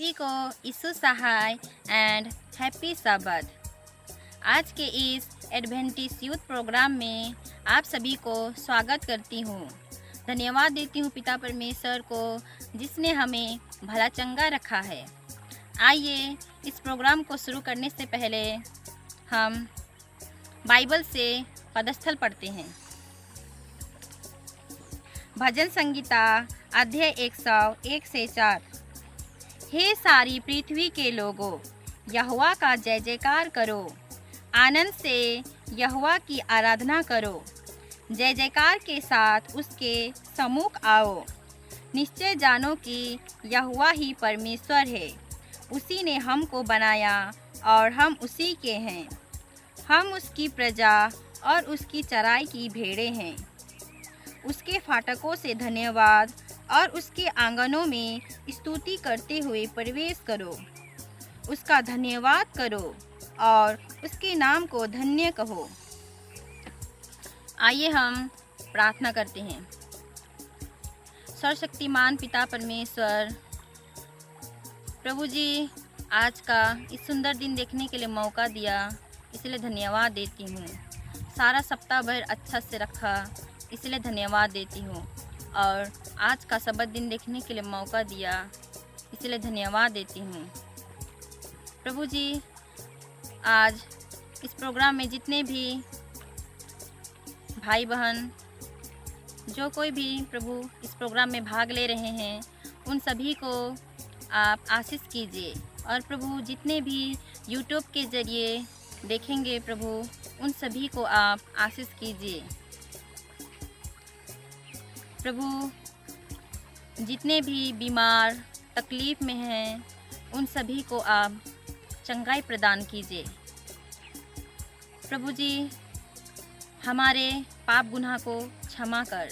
सभी को यीशु सहाय and happy सबत। आज के इस एडवेंटिस्ट यूथ प्रोग्राम में आप सभी को स्वागत करती हूँ। धन्यवाद देती हूँ पिता परमेश्वर को जिसने हमें भला चंगा रखा है। आइए इस प्रोग्राम को शुरू करने से पहले हम बाइबल से पदस्थल पढ़ते हैं। भजन संगीता अध्याय 101 से 4। हे सारी पृथ्वी के लोगों, यहोवा का जय जयकार करो, आनंद से यहोवा की आराधना करो। जय जयकार के साथ उसके सम्मुख आओ। निश्चय जानो कि यहोवा ही परमेश्वर है। उसी ने हमको बनाया और हम उसी के हैं। हम उसकी प्रजा और उसकी चराई की भेड़ें हैं। उसके फाटकों से धन्यवाद और उसके आंगनों में स्तुति करते हुए प्रवेश करो। उसका धन्यवाद करो और उसके नाम को धन्य कहो। आइए हम प्रार्थना करते हैं। सर्वशक्तिमान पिता परमेश्वर, प्रभु जी, आज का इस सुंदर दिन देखने के लिए मौका दिया, इसलिए धन्यवाद देती हूँ। सारा सप्ताह भर अच्छा से रखा, इसलिए धन्यवाद देती हूँ। और आज का सबत दिन देखने के लिए मौका दिया, इसलिए धन्यवाद देती हूँ। प्रभु जी, आज इस प्रोग्राम में जितने भी भाई बहन, जो कोई भी प्रभु इस प्रोग्राम में भाग ले रहे हैं, उन सभी को आप आशीष कीजिए। और प्रभु जितने भी यूट्यूब के ज़रिए देखेंगे, प्रभु उन सभी को आप आशीष कीजिए। प्रभु जितने भी बीमार तकलीफ़ में हैं, उन सभी को आप चंगाई प्रदान कीजिए। प्रभु जी, हमारे पाप गुनाह को क्षमा कर।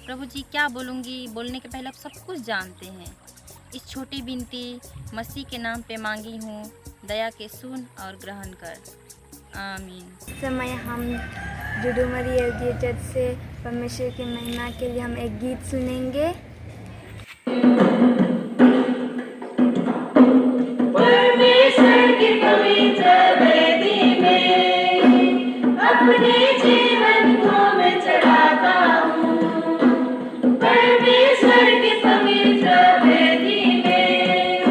प्रभु जी, क्या बोलूँगी, बोलने के पहले आप सब कुछ जानते हैं। इस छोटी विनती मसीह के नाम पे मांगी हूँ, दया के सुन और ग्रहण कर। आमीन। समय हम जुडुमरी एलजीए चर्च से परमेश्वर की महिमा के लिए हम एक गीत सुनेंगे। परमेश्वर की पवित्र वेदी में अपने जीवन को मैं चढ़ाता हूँ। परमेश्वर की पवित्र वेदी में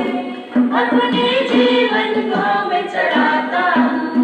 अपने जीवन को मैं चढ़ाता हूँ।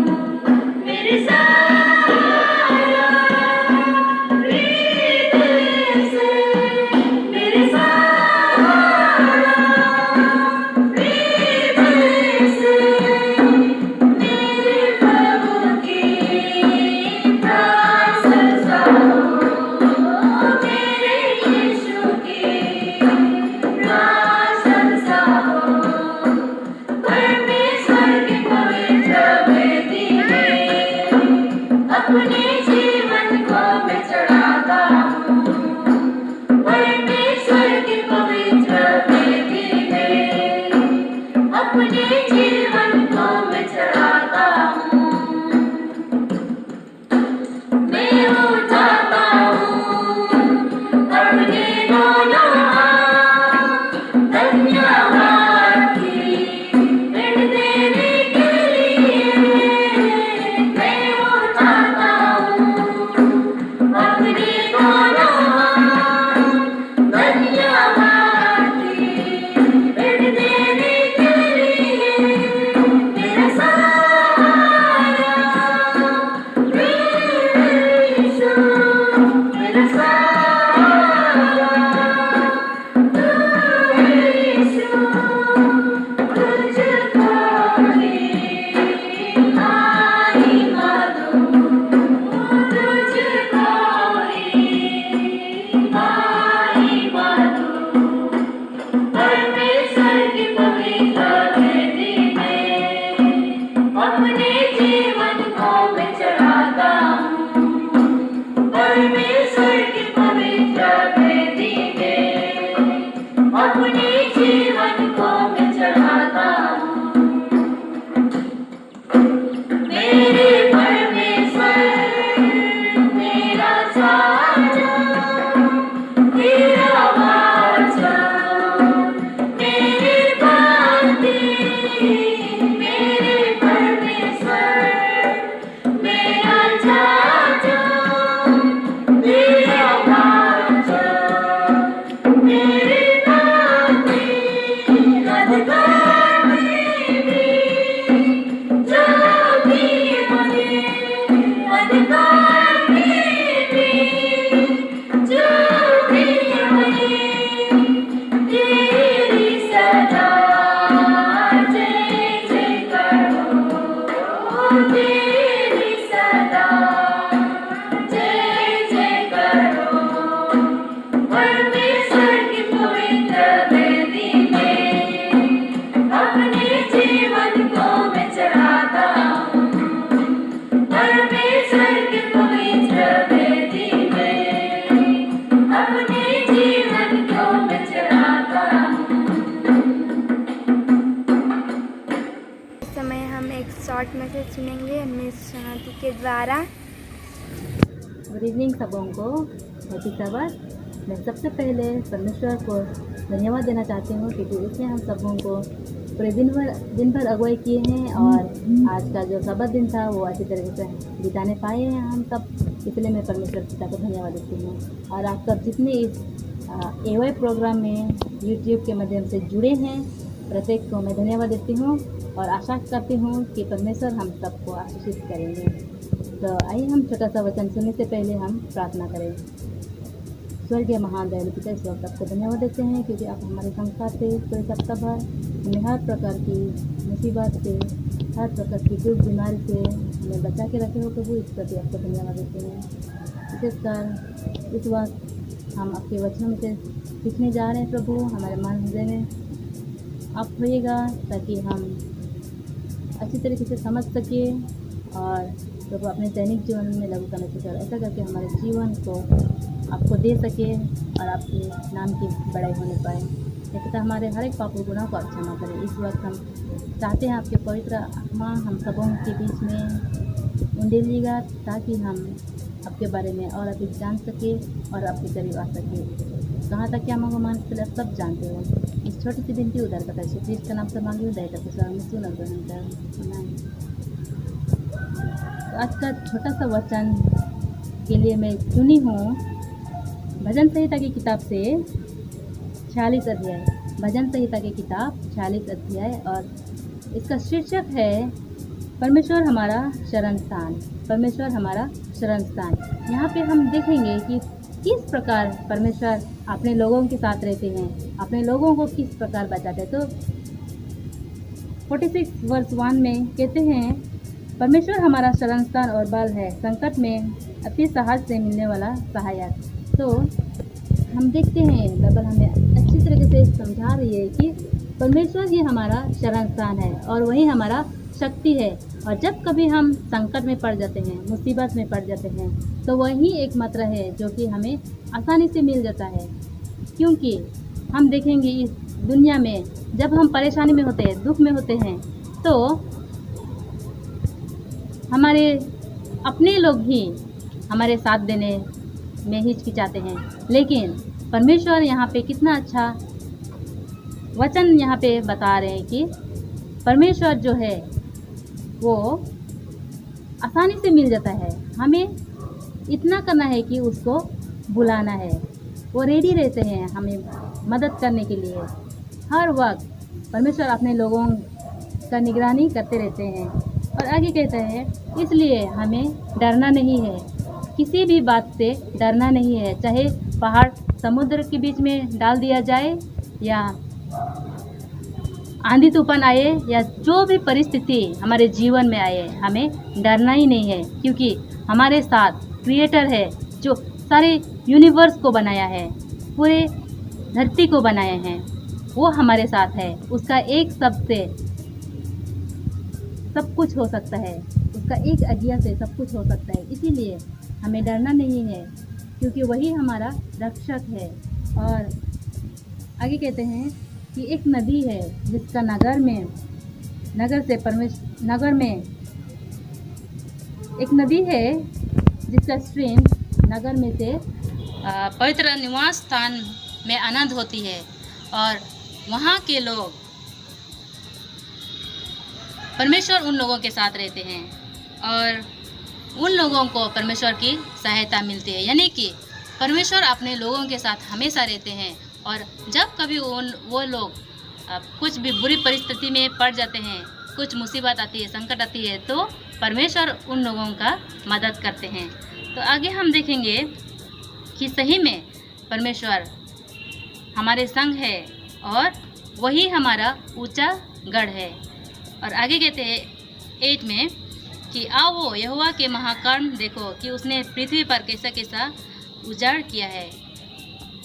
मेरे मेरे शॉर्ट मैसेज सुनेंगे मिस सोनाती के द्वारा। गुड इवनिंग सबों को, हैप्पी सबत। मैं सबसे पहले परमेश्वर को धन्यवाद देना चाहती हूँ क्योंकि उसने हम सबों को पूरे दिन भर अगुवाई किए हैं और आज का जो सबत दिन था वो अच्छी तरीके से बिताने पाए हैं हम सब, इसलिए मैं परमेश्वर पिता को धन्यवाद देती हूँ। और आप सब जितने इस AY प्रोग्राम में यूट्यूब के माध्यम से जुड़े हैं, प्रत्येक को मैं धन्यवाद देती हूँ और आशा करती हूँ कि परमेश्वर हम सबको आशीषित करेंगे। तो आइए हम छोटा सा वचन सुनने से पहले हम प्रार्थना करें। स्वर्गीय महान दयालु पिता, इस वक्त आपको धन्यवाद देते हैं क्योंकि आप हमारे संसार से पूरे सप्ताह भर हमें हर प्रकार की मुसीबत से, हर प्रकार की दुख बीमारी से हमें बचा के रखे हो प्रभु, इस प्रति आपको धन्यवाद देते हैं। विशेषकर इस वक्त हम आपके वचनों में से सीखने जा रहे हैं प्रभु, हमारे मन हृदय में आप होइएगा ताकि हम अच्छी तरीके से समझ सके और प्रभु अपने दैनिक जीवन में लागू करने के लिए ऐसा करके हमारे जीवन को आपको दे सके और आपके नाम की बड़ाई होने पाए। पिता हमारे हर एक पाप और गुनाह को आप क्षमा करें। इस वक्त हम चाहते हैं आपके पवित्र आत्मा हम सबों के बीच में उंडेलिएगा ताकि हम आपके बारे में और अधिक जान सके और आपके करीब आ सके। कहाँ तक क्या मांगो मान के आप सब जानते हो। इस छोटी सी बिनती उधर करता है यीशु का नाम से मांगी हूँ, दया करके सर में सुन ग्रहण कर। तो आज का छोटा सा वचन के लिए मैं चुनी हूँ भजन संहिता की किताब से 46 अध्याय, भजन संहिता की किताब 46 अध्याय और इसका शीर्षक है परमेश्वर हमारा शरण स्थान। परमेश्वर हमारा शरण स्थान। यहाँ पे हम देखेंगे कि किस प्रकार परमेश्वर अपने लोगों के साथ रहते हैं, अपने लोगों को किस प्रकार बचाते हैं। तो 46 वर्ष 1 में कहते हैं परमेश्वर हमारा शरण स्थान और बल है, संकट में अति साहस से मिलने वाला सहायक। तो हम देखते हैं बाइबल हमें अच्छी तरीके से समझा रही है कि परमेश्वर ही हमारा शरण स्थान है और वही हमारा शक्ति है। और जब कभी हम संकट में पड़ जाते हैं, मुसीबत में पड़ जाते हैं, तो वही एकमात्र है जो कि हमें आसानी से मिल जाता है। क्योंकि हम देखेंगे इस दुनिया में जब हम परेशानी में होते हैं, दुख में होते हैं, तो हमारे अपने लोग ही हमारे साथ देने में हिचकिचाते हैं। लेकिन परमेश्वर यहाँ पे कितना अच्छा वचन यहाँ पे बता रहे हैं कि परमेश्वर जो है वो आसानी से मिल जाता है। हमें इतना करना है कि उसको बुलाना है। वो रेडी रहते हैं हमें मदद करने के लिए। हर वक्त परमेश्वर अपने लोगों का निगरानी करते रहते हैं। और आगे कहते हैं इसलिए हमें डरना नहीं है, किसी भी बात से डरना नहीं है, चाहे पहाड़ समुद्र के बीच में डाल दिया जाए या आंधी तूफान आए या जो भी परिस्थिति हमारे जीवन में आए, हमें डरना ही नहीं है। क्योंकि हमारे साथ क्रिएटर है जो सारे यूनिवर्स को बनाया है, पूरे धरती को बनाए हैं, वो हमारे साथ है। उसका एक शब्द से सब कुछ हो सकता है, उसका एक आज्ञा से सब कुछ हो सकता है। इसीलिए हमें डरना नहीं है क्योंकि वही हमारा रक्षक है। और आगे कहते हैं कि एक नदी है जिसका नगर में एक नदी है जिसका स्ट्रीम नगर में से पवित्र निवास स्थान में आनंद होती है। और वहाँ के लोग, परमेश्वर उन लोगों के साथ रहते हैं और उन लोगों को परमेश्वर की सहायता मिलती है। यानी कि परमेश्वर अपने लोगों के साथ हमेशा रहते हैं। और जब कभी वो लोग कुछ भी बुरी परिस्थिति में पड़ जाते हैं, कुछ मुसीबत आती है, संकट आती है, तो परमेश्वर उन लोगों का मदद करते हैं। तो आगे हम देखेंगे कि सही में परमेश्वर हमारे संग है और वही हमारा ऊंचा गढ़ है। और आगे कहते हैं 8 में कि आओ यहोवा के महाकर्म देखो कि उसने पृथ्वी पर कैसा कैसा उजाड़ किया है।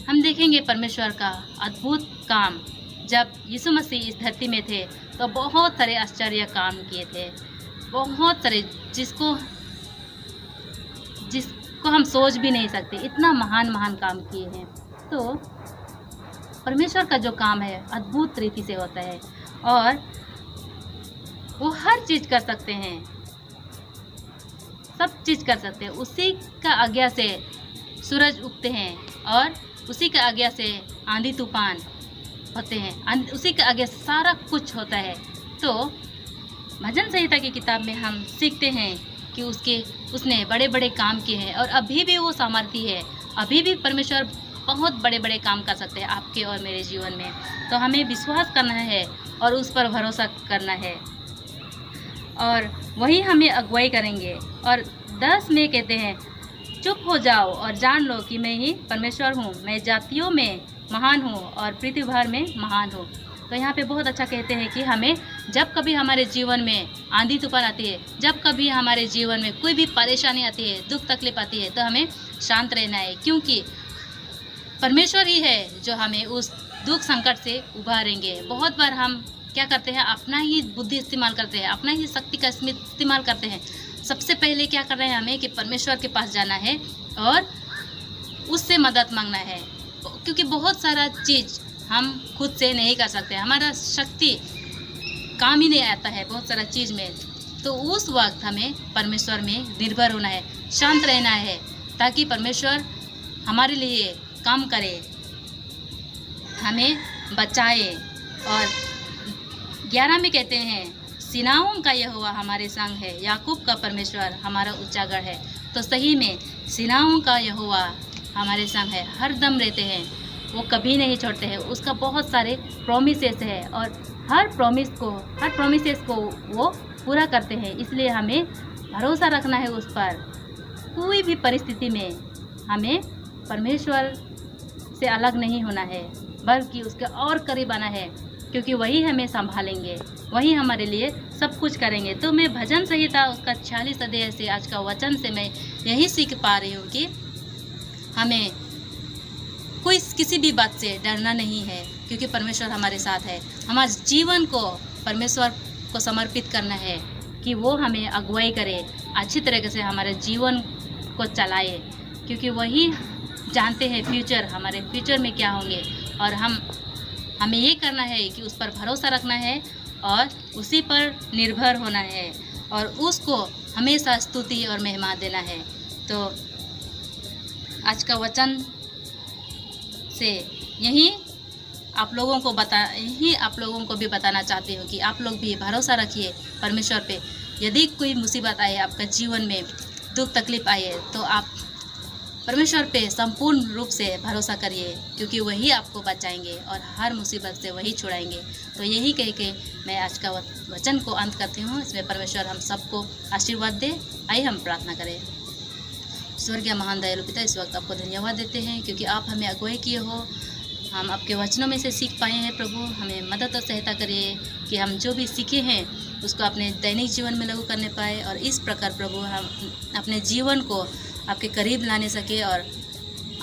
हम देखेंगे परमेश्वर का अद्भुत काम। जब यीशु मसीह इस धरती में थे तो बहुत सारे आश्चर्य काम किए थे, बहुत सारे जिसको हम सोच भी नहीं सकते, इतना महान काम किए हैं। तो परमेश्वर का जो काम है अद्भुत रीति से होता है। और वो हर चीज़ कर सकते हैं, सब चीज़ कर सकते हैं। उसी का आज्ञा से सूरज उगते हैं और उसी का आज्ञा से आंधी तूफान होते हैं, उसी का आज्ञा से सारा कुछ होता है। तो भजन संहिता की किताब में हम सीखते हैं कि उसने बड़े बड़े काम किए हैं और अभी भी वो सामर्थ्य है। अभी भी परमेश्वर बहुत बड़े बड़े काम कर सकते हैं आपके और मेरे जीवन में। तो हमें विश्वास करना है और उस पर भरोसा करना है और वही हमें अगुवाई करेंगे। और 10 में कहते हैं, चुप हो जाओ और जान लो कि मैं ही परमेश्वर हूँ, मैं जातियों में महान हूँ और पृथ्वी भर में महान हूँ। तो यहाँ पे बहुत अच्छा कहते हैं कि हमें जब कभी हमारे जीवन में आंधी तूफान आती है, जब कभी हमारे जीवन में कोई भी परेशानी आती है, दुख तकलीफ आती है, तो हमें शांत रहना है, क्योंकि परमेश्वर ही है जो हमें उस दुख संकट से उबारेंगे। बहुत बार हम क्या करते हैं, अपना ही बुद्धि इस्तेमाल करते हैं, अपना ही शक्ति का इस्तेमाल करते हैं। सबसे पहले क्या कर रहे हैं हमें कि परमेश्वर के पास जाना है और उससे मदद मांगना है, क्योंकि बहुत सारा चीज़ हम खुद से नहीं कर सकते, हमारा शक्ति काम ही नहीं आता है बहुत सारा चीज़ में। तो उस वक्त हमें परमेश्वर में निर्भर होना है, शांत रहना है, ताकि परमेश्वर हमारे लिए काम करे, हमें बचाए। और 11 में कहते हैं, सेनाओं का यहोवा हमारे संग है, याकूब का परमेश्वर हमारा ऊंचा गढ़ है। तो सही में सेनाओं का यहोवा हमारे संग है, हर दम रहते हैं, वो कभी नहीं छोड़ते हैं। उसका बहुत सारे प्रोमिसेस है और हर प्रोमिसेस को वो पूरा करते हैं। इसलिए हमें भरोसा रखना है उस पर। कोई भी परिस्थिति में हमें परमेश्वर से अलग नहीं होना है, बल्कि उसके और करीब आना है, क्योंकि वही हमें संभालेंगे, वही हमारे लिए सब कुछ करेंगे। तो मैं भजन संहिता उसका 46 अध्याय से आज का वचन से मैं यही सीख पा रही हूँ कि हमें कोई किसी भी बात से डरना नहीं है, क्योंकि परमेश्वर हमारे साथ है। हमारे जीवन को परमेश्वर को समर्पित करना है कि वो हमें अगुवाई करे, अच्छी तरीके से हमारे जीवन को चलाए, क्योंकि वही जानते हैं हमारे फ्यूचर में क्या होंगे। और हमें ये करना है कि उस पर भरोसा रखना है और उसी पर निर्भर होना है और उसको हमेशा स्तुति और महिमा देना है। तो आज का वचन से यही आप लोगों को भी बताना चाहती हूँ कि आप लोग भी भरोसा रखिए परमेश्वर पे। यदि कोई मुसीबत आए आपका जीवन में, दुख तकलीफ आए, तो आप परमेश्वर पे संपूर्ण रूप से भरोसा करिए, क्योंकि वही आपको बचाएंगे और हर मुसीबत से वही छुड़ाएंगे। तो यही कह के मैं आज का वचन को अंत करती हूँ। इसमें परमेश्वर हम सबको आशीर्वाद दे। आइए हम प्रार्थना करें। स्वर्गीय महान दयालु पिता, इस वक्त आपको धन्यवाद देते हैं, क्योंकि आप हमें अगुवाई किए हो। हम आपके वचनों में से सीख पाए हैं प्रभु। हमें मदद और सहायता करिए कि हम जो भी सीखे हैं उसको अपने दैनिक जीवन में लागू करने पाए और इस प्रकार प्रभु हम अपने जीवन को आपके करीब लाने सके और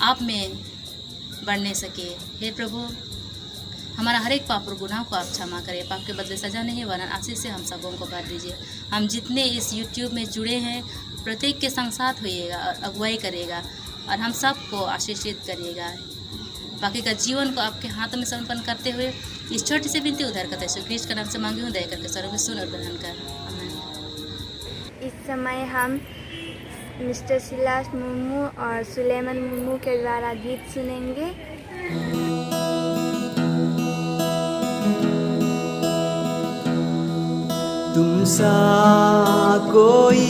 आप में बढ़ने सके। हे प्रभु, हमारा हर एक पाप और गुनाह को आप क्षमा करें। पाप के बदले सजा नहीं, वरन आशीष से हम सबों को भर दीजिए। हम जितने इस YouTube में जुड़े हैं, प्रत्येक के संग साथ होइएगा और अगुवाई करिएगा और हम सबको आशीषित करिएगा। बाकी का जीवन को आपके हाथों में समर्पण करते हुए इस छोटी सी विनती उधार करते यीशु ख्रीष्ट के नाम से मांगी हूँ, दया करके सर्व सुन और ग्रहण कर। आमीन। इस समय हम मिस्टर सिलास मुर्मू और सुलेमान मुर्मू के द्वारा गीत सुनेंगे। तुम सा कोई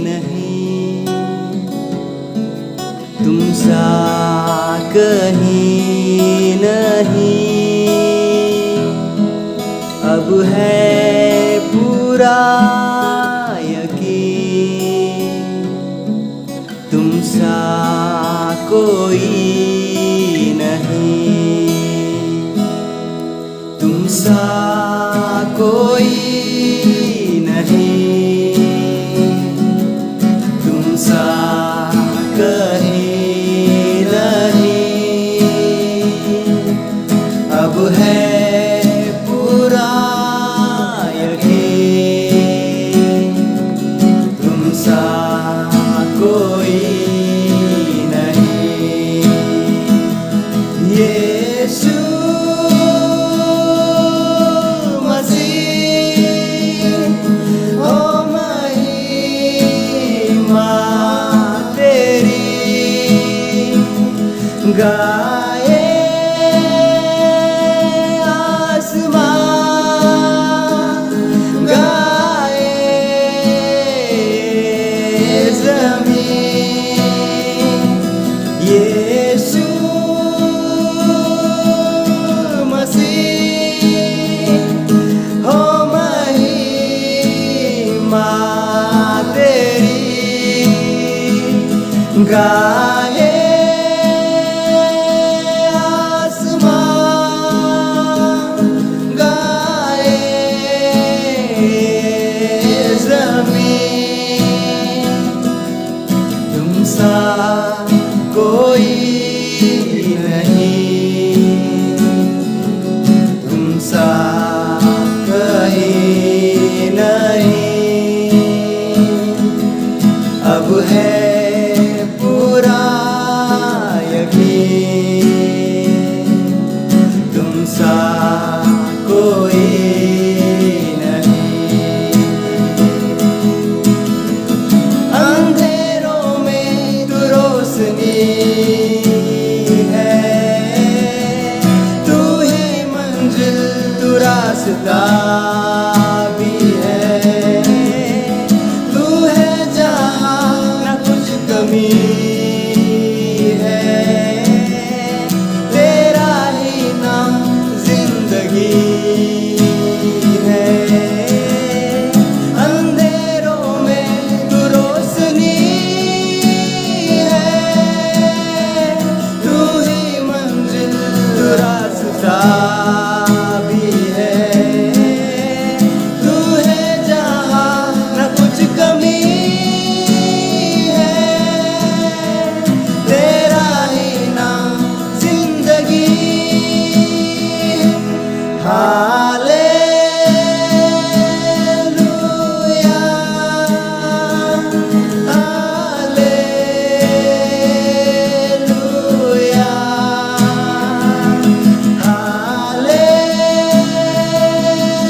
नहीं, तुम सा कहीं नहीं, अब है पूरा यकीन। तुम सा कोई नहीं, तुम सा कोई नहीं, तुम सा कहीं नहीं, अब है पूरा यकीन। तुम सा कोई नहीं, यीशु मसीह गाए आसमान, गाए ज़मीन, तुम सा कोई नहीं, तुम सा कहीं नहीं। अब है पूरा यकीन, तुम सा कोई नहीं। अंधेरों में तू रोशनी है, तू ही मंजिल, तू रास्ता भी है, तू है जहाँ न कुछ कमी है, तेरा ही नाम जिंदगी है। अंधेरों में तू रोशनी है, तू ही मंजिल, तू रास्ता भी है, तू है जहाँ न कुछ कमी है, तेरा ही नाम जिंदगी है। Hallelujah, hallelujah,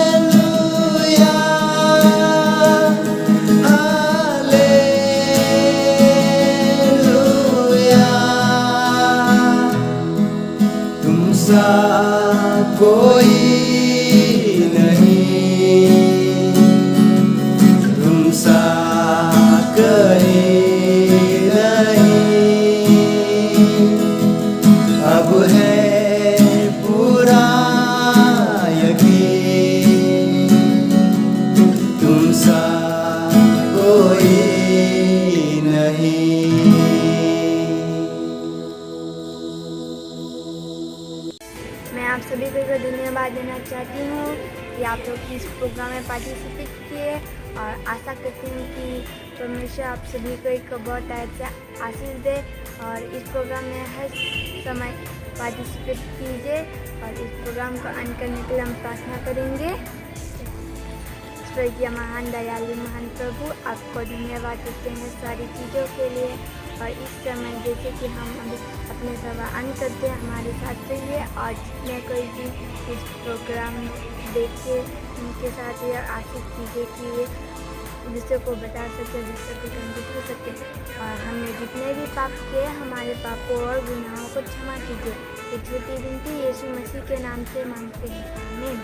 hallelujah, hallelujah. तुम सा कोई नहीं, तुम सा कहीं नहीं। अब है पूरा यकीन, तुम सा कोई नहीं। मैं आप सभी को धन्यवाद देना चाहती हूँ कि आप लोग इस प्रोग्राम में पार्टिसिपेट किए, और आशा करती हूँ कि परमेश्वर आप सभी को एक बहुत अच्छा आशीष दे, और इस प्रोग्राम में हर समय पार्टिसिपेट कीजिए, और इस प्रोग्राम को अंत करने के लिए हम प्रार्थना करेंगे। स्वर्गीय महान दयालु महान प्रभु, आपको धन्यवाद देते हैं सारी चीज़ों के लिए, और इस समय जैसे कि हम अभी अपने सभा अंत करते हैं, हमारे साथ रहिए, और जितने कोई भी इस प्रोग्राम देखे उनके साथ यह आशीष कीजिए कि वे दूसरे को बता सके, दूसरे को समझ सके, और हमने जितने भी पाप किए हमारे पापों और गुनाहों को क्षमा कीजिए। ये छोटी विनती यीशु मसीह के नाम से मांगते हैं, आमीन।